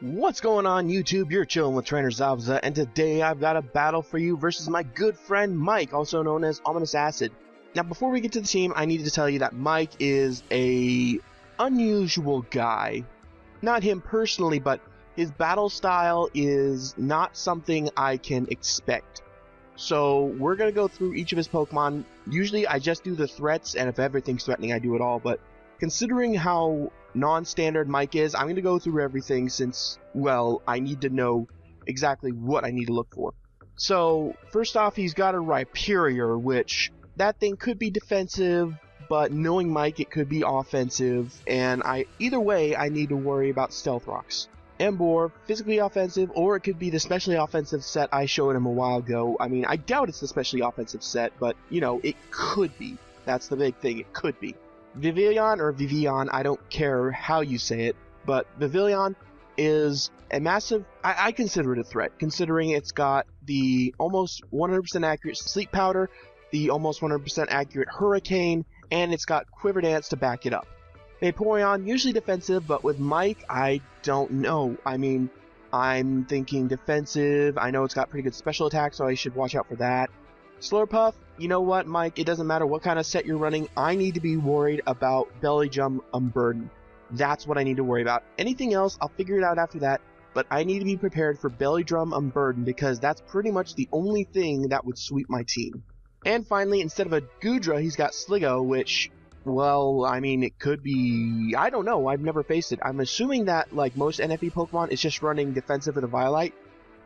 What's going on, YouTube? You're chilling with Trainer Zavza, and today I've got a battle for you versus my good friend Mike, also known as Ominous Acid. Now, before we get to the team, I needed to tell you that Mike is a unusual guy. Not him personally, but his battle style is not something I can expect. So we're going to go through each of his Pokemon. Usually I just do the threats, and if everything's threatening I do it all, but considering how non-standard Mike is, I'm going to go through everything since, well, I need to know exactly what I need to look for. So, first off, he's got a Rhyperior, which, that thing could be defensive, but knowing Mike, it could be offensive, and either way, I need to worry about Stealth Rocks. Emboar, physically offensive, or it could be the specially offensive set I showed him a while ago. I mean, I doubt it's the specially offensive set, but, you know, it could be. That's the big thing, it could be. Vivillon, or Vivian, I don't care how you say it, but Vivillon is a massive, I consider it a threat, considering it's got the almost 100% accurate Sleep Powder, the almost 100% accurate Hurricane, and it's got Quiver Dance to back it up. Vaporeon, usually defensive, but with Mike, I don't know. I mean, I'm thinking defensive, I know it's got pretty good special attack, so I should watch out for that. Slurpuff, you know what, Mike, it doesn't matter what kind of set you're running, I need to be worried about Belly Drum Unburden. That's what I need to worry about. Anything else, I'll figure it out after that, but I need to be prepared for Belly Drum Unburden because that's pretty much the only thing that would sweep my team. And finally, instead of a Goodra, he's got Sligo, which, well, I mean, it could be, I don't know, I've never faced it. I'm assuming that, like most NFE Pokemon, it's just running defensive with a Violite.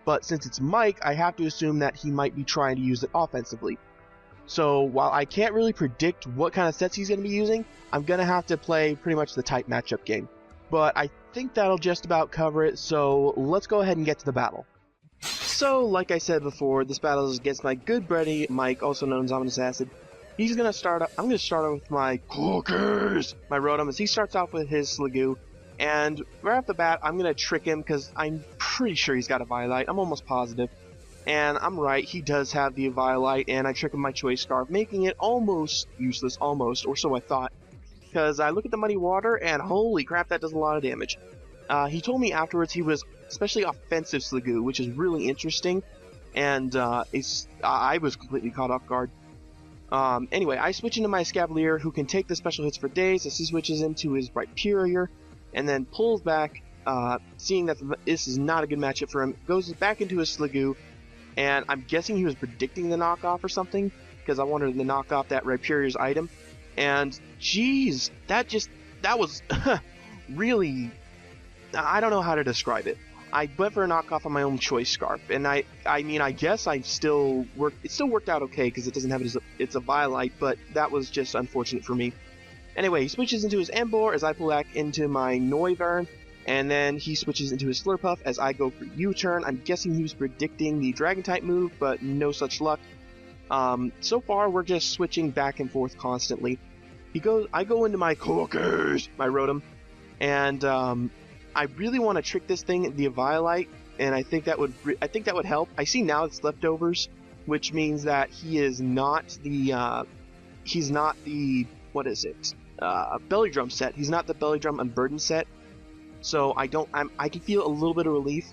But since it's Mike, I have to assume that he might be trying to use it offensively. So while I can't really predict what kind of sets he's going to be using, I'm going to have to play pretty much the type matchup game. But I think that'll just about cover it, so let's go ahead and get to the battle. So, like I said before, this battle is against my good buddy Mike, also known as Ominous Acid. He's going to start up, I'm going to start off with my cookies, my Rotom, as he starts off with his Sliggoo. And right off the bat, I'm going to trick him because I'm pretty sure he's got a Violite. I'm almost positive. And I'm right, he does have the Violite, and I trick him with my Choice Scarf, making it almost useless, almost, or so I thought. Because I look at the Muddy Water, and holy crap, that does a lot of damage. He told me afterwards he was especially offensive Sliggoo, which is really interesting. And I was completely caught off guard. Anyway, I switch into my Scavalier, who can take the special hits for days, as he switches into his Rhyperior, and then pulls back, seeing that this is not a good matchup for him, goes back into his Sliggoo, and I'm guessing he was predicting the knockoff or something, because I wanted to knock off that Rhyperior's item, and jeez, that was really, I don't know how to describe it. I went for a knockoff on my own Choice Scarf, and I mean, I guess it still worked out okay, because it doesn't have it's a Violite, but that was just unfortunate for me. Anyway, he switches into his Emboar as I pull back into my Noivern, and then he switches into his Slurpuff as I go for U-turn. I'm guessing he was predicting the Dragon-type move, but no such luck. So far, we're just switching back and forth constantly. I go into my cookies, my Rotom, and I really want to trick this thing, the Violite, and I think that would help. I see now it's leftovers, which means that he is not the what is it? Belly Drum set. He's not the Belly Drum Unburden set. So I can feel a little bit of relief.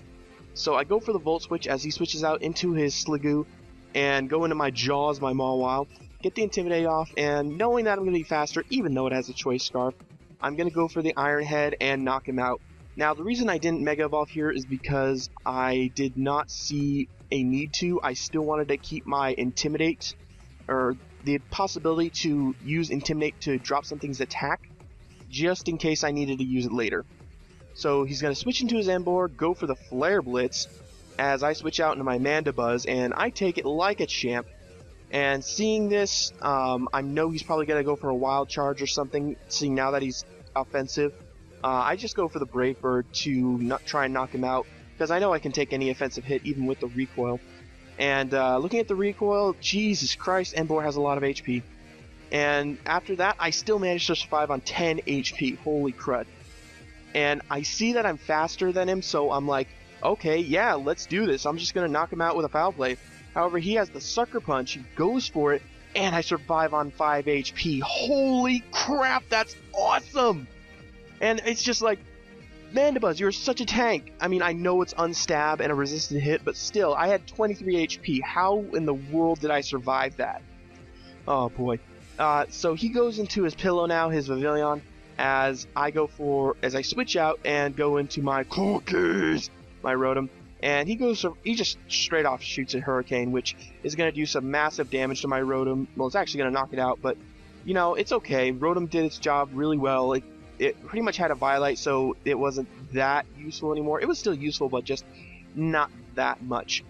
So I go for the Volt Switch as he switches out into his Sliggoo, and go into my Jaws, my Mawile, get the Intimidate off, and knowing that I'm going to be faster, even though it has a Choice Scarf, I'm going to go for the Iron Head and knock him out. Now, the reason I didn't Mega Evolve here is because I did not see a need to. I still wanted to keep my Intimidate, or the possibility to use Intimidate to drop something's attack, just in case I needed to use it later. So he's going to switch into his Emboar, go for the Flare Blitz, as I switch out into my Mandibuzz, and I take it like a champ. And seeing this, I know he's probably going to go for a Wild Charge or something, seeing now that he's offensive. I just go for the Brave Bird to try and knock him out, because I know I can take any offensive hit, even with the recoil. And looking at the recoil, Jesus Christ, Emboar has a lot of HP. And after that, I still managed to survive on 10 HP. Holy crud. And I see that I'm faster than him, so I'm like, okay, yeah, let's do this. I'm just going to knock him out with a Foul Play. However, he has the Sucker Punch, he goes for it, and I survive on 5 HP. Holy crap, that's awesome! And it's just like, Mandibuzz, you're such a tank. I mean, I know it's unstab and a resistant hit, but still, I had 23 HP. How in the world did I survive that? Oh boy. So he goes into his pillow now, his Vivillon, as I switch out and go into my cookies, my Rotom, and he just straight off shoots a Hurricane, which is going to do some massive damage to my Rotom. Well, it's actually going to knock it out, but, you know, it's okay. Rotom did its job really well. It pretty much had a Violite, so it wasn't that useful anymore. It was still useful, but just not that much.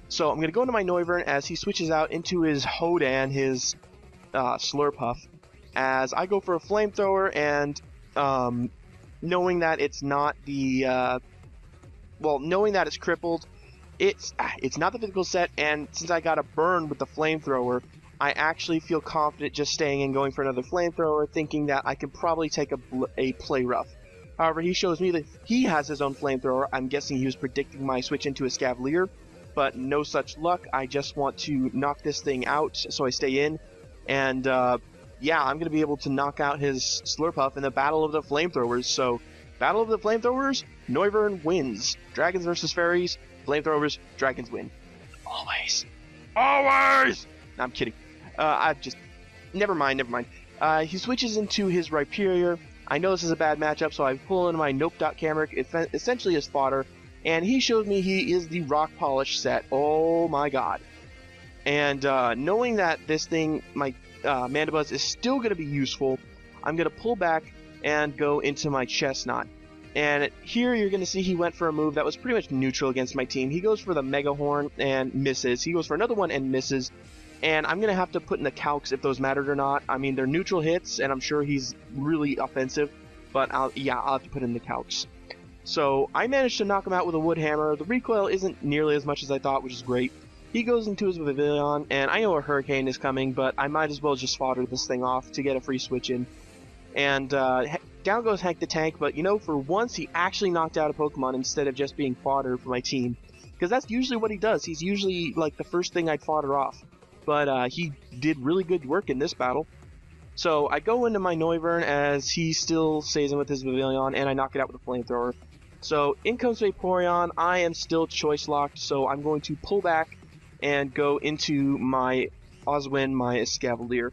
So I'm going to go into my Noivern as he switches out into his Hodan, his Slurpuff, as I go for a Flamethrower, and knowing that it's not the... knowing that it's crippled, it's not the physical set, and since I got a burn with the Flamethrower, I actually feel confident just staying and going for another Flamethrower, thinking that I can probably take a Play Rough. However, he shows me that he has his own Flamethrower. I'm guessing he was predicting my switch into a Scavalier, but no such luck. I just want to knock this thing out, so I stay in, and yeah, I'm going to be able to knock out his Slurpuff in the Battle of the Flamethrowers. So, Battle of the Flamethrowers, Noivern wins. Dragons versus Fairies, Flamethrowers, Dragons win. Always. Always! No, I'm kidding. Never mind. He switches into his Rhyperior. I know this is a bad matchup, so I pull in my Nope.Cameric, essentially as fodder, and he shows me he is the Rock Polish set. Oh my god. And knowing that this thing, my Mandibuzz, is still going to be useful, I'm going to pull back and go into my Chestnut. And here you're going to see he went for a move that was pretty much neutral against my team. He goes for the Mega Horn and misses. He goes for another one and misses. And I'm going to have to put in the calcs if those mattered or not. I mean, they're neutral hits, and I'm sure he's really offensive. But I'll have to put in the calcs. So I managed to knock him out with a Wood Hammer. The recoil isn't nearly as much as I thought, which is great. He goes into his Vivillon, and I know a Hurricane is coming, but I might as well just fodder this thing off to get a free switch in. And down goes Hank the Tank, but you know, for once he actually knocked out a Pokemon instead of just being fodder for my team. Because that's usually what he does. He's usually like the first thing I'd fodder off. But he did really good work in this battle. So I go into my Noivern as he still stays in with his Vivillon, and I knock it out with a Flamethrower. So in comes Vaporeon. I am still choice locked, so I'm going to pull back and go into my Oswin, my Escavalier.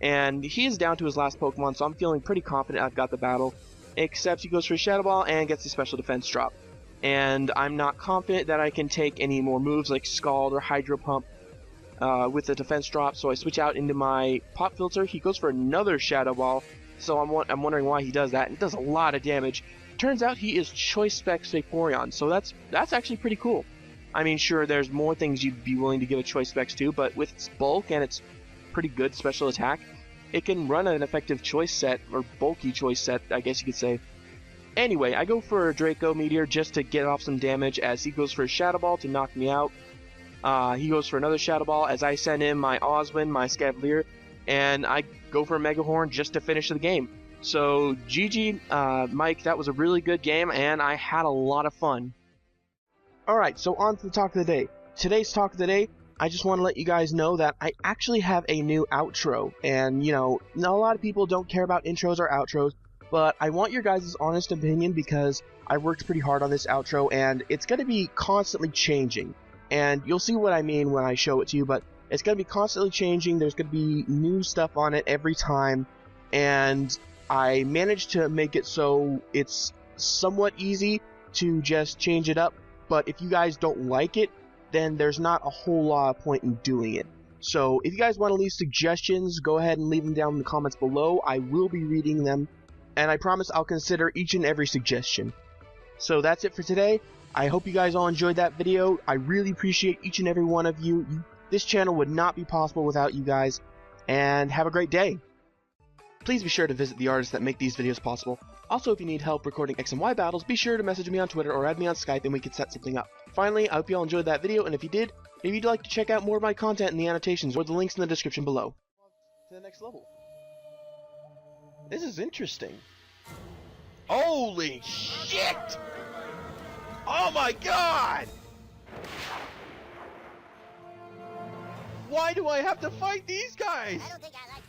And he is down to his last Pokemon, so I'm feeling pretty confident I've got the battle. Except he goes for a Shadow Ball and gets a special defense drop. And I'm not confident that I can take any more moves like Scald or Hydro Pump with the defense drop, so I switch out into my Pop Filter. He goes for another Shadow Ball, so I'm wondering why he does that. It does a lot of damage. Turns out he is Choice Specs Vaporeon, so that's actually pretty cool. I mean, sure, there's more things you'd be willing to give a Choice Specs to, but with its bulk and its pretty good special attack, it can run an effective choice set, or bulky choice set, I guess you could say. Anyway, I go for a Draco Meteor just to get off some damage as he goes for a Shadow Ball to knock me out. He goes for another Shadow Ball as I send in my Oswin, my Scavalier, and I go for a Mega Horn just to finish the game. So, GG, Mike, that was a really good game, and I had a lot of fun. Alright, so on to the talk of the day. Today's talk of the day, I just want to let you guys know that I actually have a new outro, and, you know, not a lot of people don't care about intros or outros, but I want your guys' honest opinion because I worked pretty hard on this outro, and it's going to be constantly changing. And you'll see what I mean when I show it to you, but it's going to be constantly changing. There's going to be new stuff on it every time, and I managed to make it so it's somewhat easy to just change it up, but if you guys don't like it, then there's not a whole lot of point in doing it. So if you guys want to leave suggestions, go ahead and leave them down in the comments below. I will be reading them, and I promise I'll consider each and every suggestion. So that's it for today. I hope you guys all enjoyed that video. I really appreciate each and every one of you. This channel would not be possible without you guys. And have a great day. Please be sure to visit the artists that make these videos possible. Also, if you need help recording X and Y battles, be sure to message me on Twitter or add me on Skype and we can set something up. Finally, I hope you all enjoyed that video, and if you did, maybe you'd like to check out more of my content in the annotations or the links in the description below. To the next level. This is interesting. Holy shit! Oh my god! Why do I have to fight these guys? I don't think I like